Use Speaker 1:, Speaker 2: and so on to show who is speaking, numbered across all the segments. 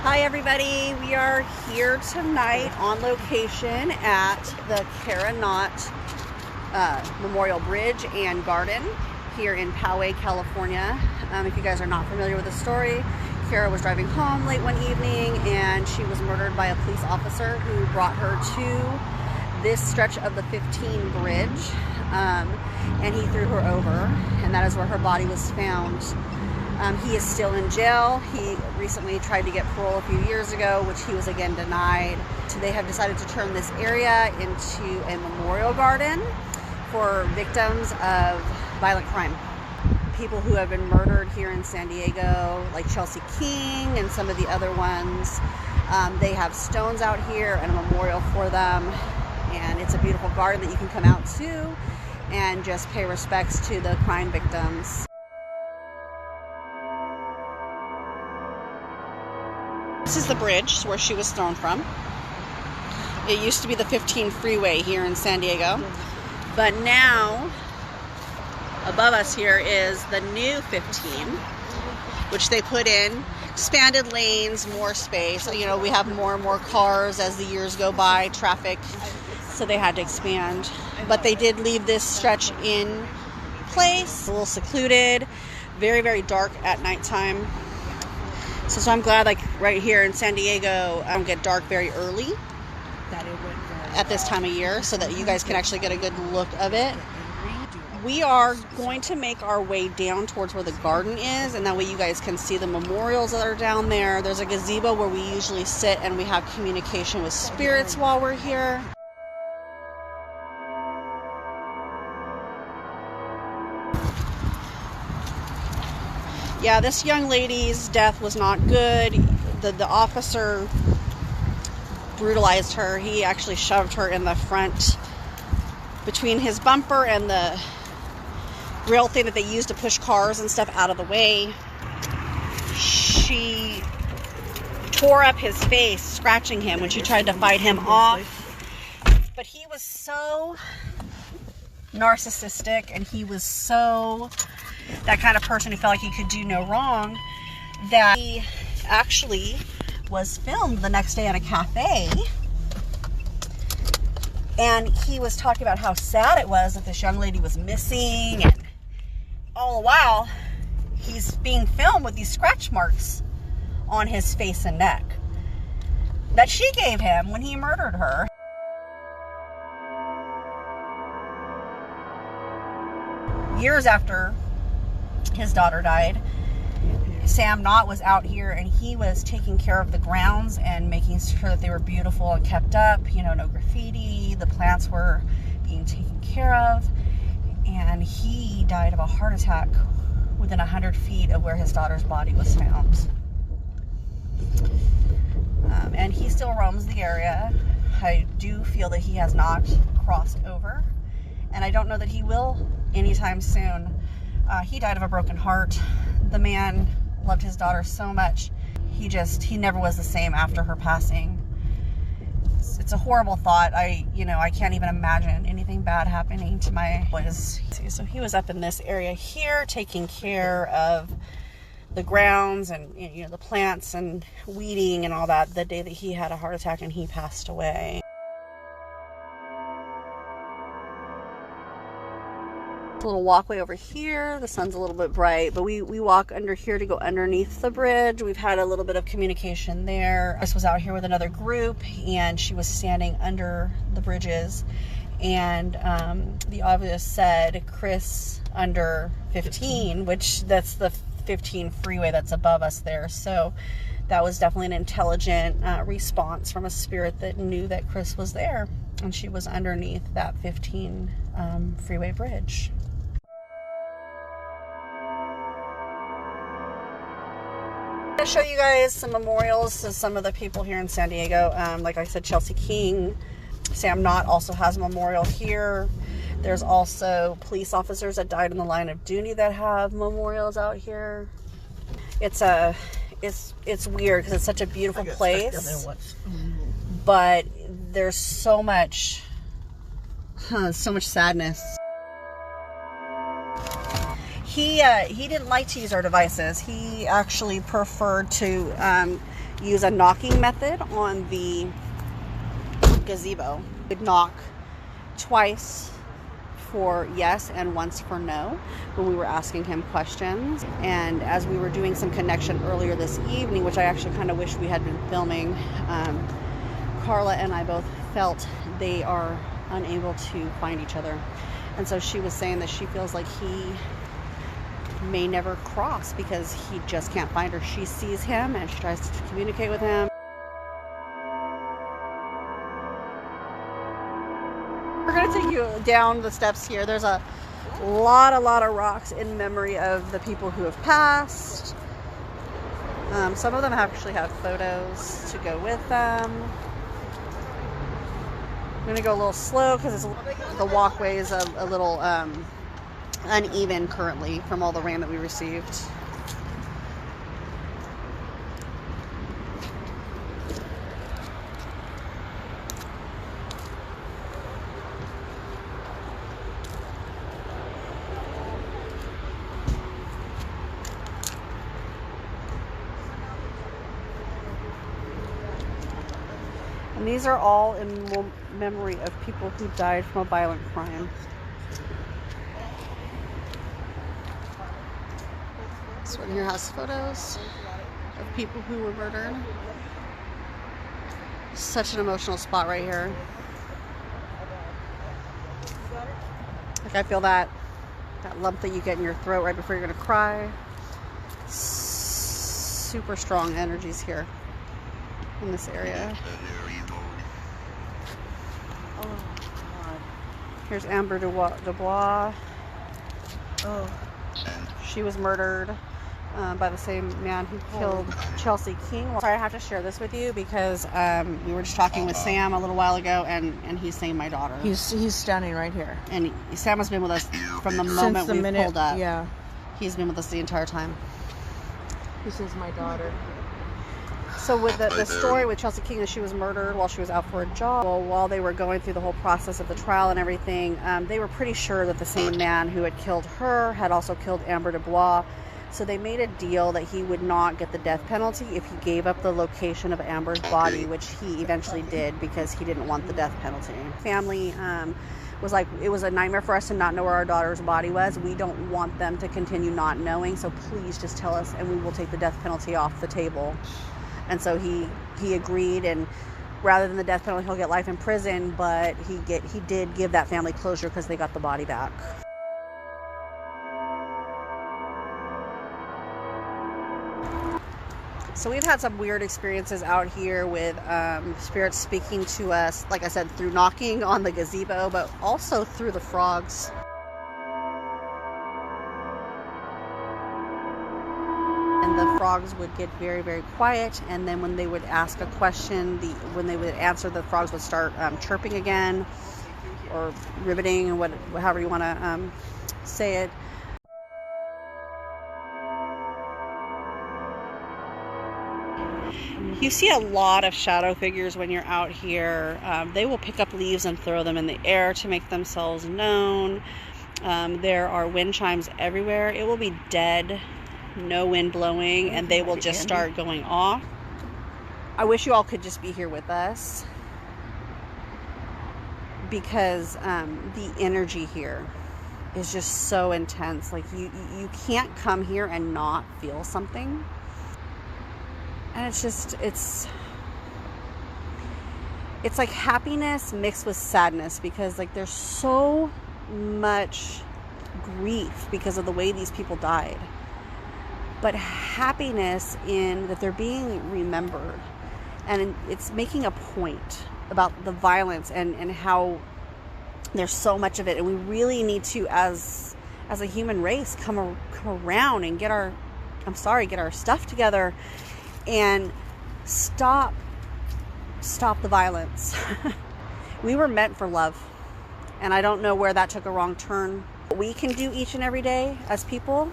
Speaker 1: Hi everybody, we are here tonight on location at the Cara Knott Memorial Bridge and Garden here in Poway, California. If you guys are not familiar with the story, Cara was driving home late one evening and she was murdered by a police officer who brought her to this stretch of the 15 bridge, and he threw her over, and that is where her body was found. He is still in jail. He recently tried to get parole a few years ago, which he was again denied. So they have decided to turn this area into a memorial garden for victims of violent crime. People who have been murdered here in San Diego, like Chelsea King and some of the other ones. They have stones out here and a memorial for them. And it's a beautiful garden that you can come out to and just pay respects to the crime victims. This is the bridge where she was thrown from. It used to be the 15 freeway here in San Diego, but now above us here is the new 15, which they put in expanded lanes, more space. So, you know, we have more and more cars as the years go by, traffic, so they had to expand. But they did leave this stretch in place, a little secluded, very, very dark at nighttime. So I'm glad, like right here in San Diego, I don't get dark very early at this time of year, so that you guys can actually get a good look of it. We are going to make our way down towards where the garden is, and that way you guys can see the memorials that are down there. There's a gazebo where we usually sit and we have communication with spirits while we're here. Yeah, this young lady's death was not good. The officer brutalized her. He actually shoved her in the front between his bumper and the grill thing that they use to push cars and stuff out of the way. She tore up his face, scratching him when she tried to fight him off. But he was so narcissistic, and he was so that kind of person who felt like he could do no wrong, that he actually was filmed the next day at a cafe, and he was talking about how sad it was that this young lady was missing, and all the while he's being filmed with these scratch marks on his face and neck that she gave him when he murdered her. Years after his daughter died, Cara Knott was out here, and he was taking care of the grounds and making sure that they were beautiful and kept up, you know, no graffiti, the plants were being taken care of, and he died of a heart attack within 100 feet of where his daughter's body was found. And he still roams the area. I do feel that he has not crossed over, and I don't know that he will anytime soon. He died of a broken heart. The man loved his daughter so much. He never was the same after her passing. It's a horrible thought. I can't even imagine anything bad happening to my boys. So he was up in this area here taking care of the grounds and, you know, the plants and weeding and all that the day that he had a heart attack and he passed away. A little walkway over here. The sun's a little bit bright, but we walk under here to go underneath the bridge. We've had a little bit of communication there. Chris was out here with another group, and she was standing under the bridges, and the obvious said Chris under 15, which that's the 15 freeway that's above us there. So that was definitely an intelligent response from a spirit that knew that Chris was there, and she was underneath that 15 freeway bridge. I'm going to show you guys some memorials to some of the people here in San Diego. Like I said, Chelsea King. Cara Knott also has a memorial here. There's also police officers that died in the line of duty that have memorials out here. It's weird because it's such a beautiful place, but there's so much sadness. He didn't like to use our devices. He actually preferred to use a knocking method on the gazebo. We'd knock twice for yes and once for no when we were asking him questions. And as we were doing some connection earlier this evening, which I actually kind of wish we had been filming, Carla and I both felt they are unable to find each other. And so she was saying that she feels like he may never cross because he just can't find her. She sees him and she tries to communicate with him. We're going to take you down the steps here. There's a lot of rocks in memory of the people who have passed. Some of them actually have photos to go with them. I'm going to go a little slow because the walkway is a little uneven currently from all the rain that we received. And these are all in memory of people who died from a violent crime. This one here has photos of people who were murdered. Such an emotional spot right here. Like I feel that lump that you get in your throat right before you're gonna cry. Super strong energies here in this area. Oh God. Here's Amber Dubois. Oh. She was murdered by the same man who killed Chelsea King. Sorry, I have to share this with you because we were just talking with Sam a little while ago, and he's saying my daughter.
Speaker 2: He's standing right here.
Speaker 1: And Sam has been with us from the moment we pulled up.
Speaker 2: Yeah.
Speaker 1: He's been with us the entire time.
Speaker 2: He says my daughter.
Speaker 1: So with the story with Chelsea King, that she was murdered while she was out for a job. Well, while they were going through the whole process of the trial and everything, they were pretty sure that the same man who had killed her had also killed Amber Dubois. So they made a deal that he would not get the death penalty if he gave up the location of Amber's body, which he eventually did because he didn't want the death penalty. Family was like, it was a nightmare for us to not know where our daughter's body was. We don't want them to continue not knowing, so please just tell us and we will take the death penalty off the table. And so he agreed, and rather than the death penalty, he'll get life in prison, but he did give that family closure because they got the body back. So we've had some weird experiences out here with spirits speaking to us, like I said, through knocking on the gazebo, but also through the frogs. And the frogs would get very, very quiet, and then when they would ask a question, when they would answer, the frogs would start chirping again, or riveting, or however you want to say it. You see a lot of shadow figures when you're out here. They will pick up leaves and throw them in the air to make themselves known. There are wind chimes everywhere. It will be dead, no wind blowing, and they will just start going off. I wish you all could just be here with us because the energy here is just so intense. Like you can't come here and not feel something. And it's like happiness mixed with sadness, because like there's so much grief because of the way these people died, but happiness in that they're being remembered, and it's making a point about the violence and how there's so much of it, and we really need to, as a human race, come around and get our stuff together and stop the violence. We were meant for love, and I don't know where that took a wrong turn. What we can do each and every day as people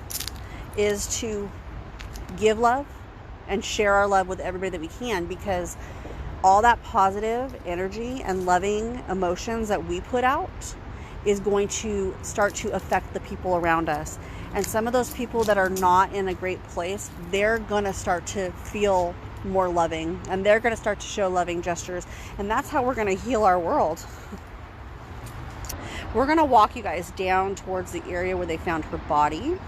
Speaker 1: is to give love and share our love with everybody that we can, because all that positive energy and loving emotions that we put out is going to start to affect the people around us. And some of those people that are not in a great place, they're gonna start to feel more loving, and they're going to start to show loving gestures, and that's how we're going to heal our world. We're going to walk you guys down towards the area where they found her body.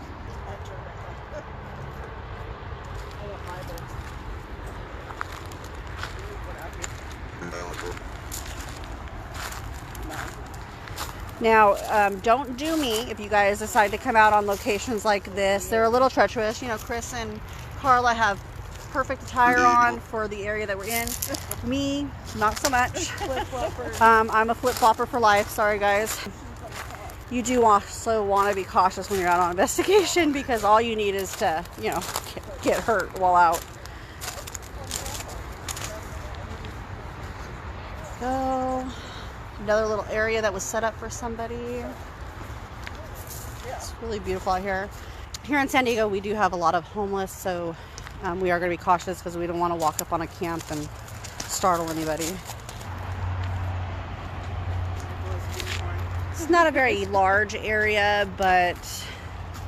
Speaker 1: Now, don't do me if you guys decide to come out on locations like this. They're a little treacherous. You know, Chris and Carla have perfect attire on for the area that we're in. Me, not so much. I'm a flip-flopper for life. Sorry, guys. You do also want to be cautious when you're out on investigation, because all you need is to, you know, get hurt while out. So, another little area that was set up for somebody. It's really beautiful out here. Here in San Diego, we do have a lot of homeless, so we are going to be cautious because we don't want to walk up on a camp and startle anybody. This is not a very large area, but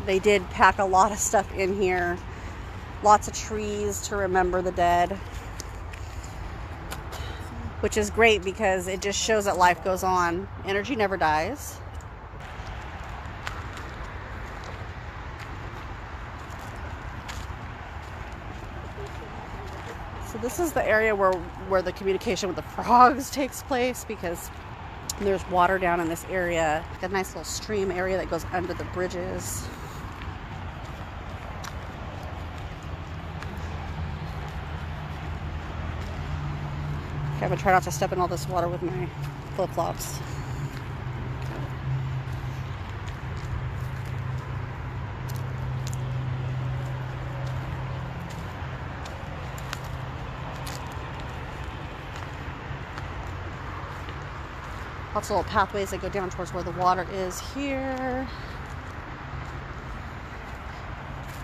Speaker 1: they did pack a lot of stuff in here. Lots of trees to remember the dead, which is great because it just shows that life goes on. Energy never dies. So this is the area where the communication with the frogs takes place, because there's water down in this area. A nice little stream area that goes under the bridges. Okay, I'm gonna try not to step in all this water with my flip-flops. Lots of little pathways that go down towards where the water is here.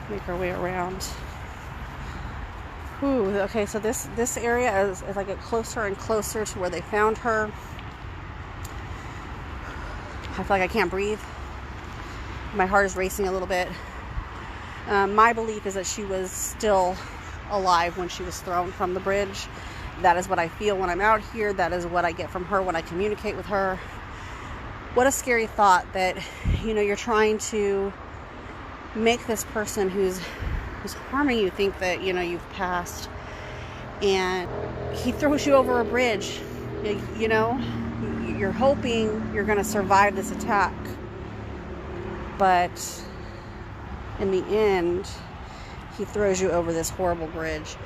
Speaker 1: Make our way around. Ooh, okay, so this area, as I get closer and closer to where they found her, I feel like I can't breathe. My heart is racing a little bit. My belief is that she was still alive when she was thrown from the bridge. That is what I feel when I'm out here. That is what I get from her when I communicate with her. What a scary thought that, you know, you're trying to make this person who's harming you think that, you know, you've passed, and he throws you over a bridge. You know, you're hoping you're going to survive this attack, but in the end, he throws you over this horrible bridge.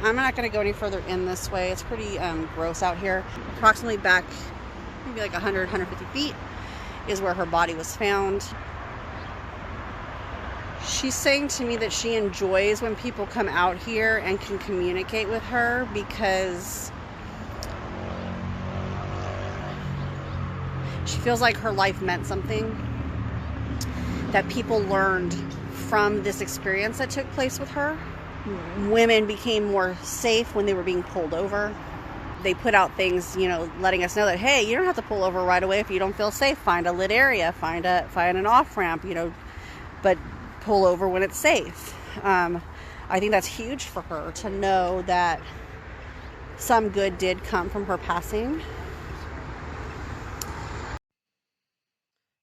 Speaker 1: I'm not going to go any further in this way. It's pretty gross out here. Approximately back maybe like 150 feet is where her body was found. She's saying to me that she enjoys when people come out here and can communicate with her, because she feels like her life meant something, that people learned from this experience that took place with her. Women became more safe when they were being pulled over. They put out things, you know, letting us know that, hey, you don't have to pull over right away if you don't feel safe. Find a lit area, find an off-ramp, you know, but pull over when it's safe. I think that's huge for her to know that some good did come from her passing.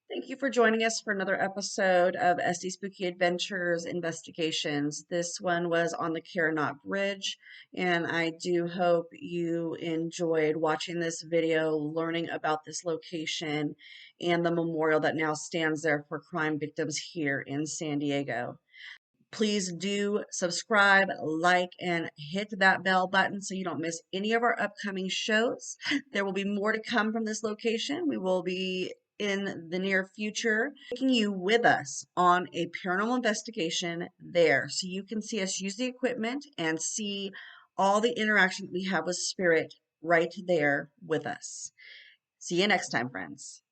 Speaker 1: Thank you for joining us for another episode of SD Spooky Adventures Investigations. This one was on the Cara Knott Bridge, and I do hope you enjoyed watching this video, learning about this location and the memorial that now stands there for crime victims here in San Diego. Please do subscribe, like, and hit that bell button so you don't miss any of our upcoming shows. There will be more to come from this location. We will be in the near future taking you with us on a paranormal investigation there, so you can see us use the equipment and see all the interaction we have with spirit right there with us. See you next time, friends.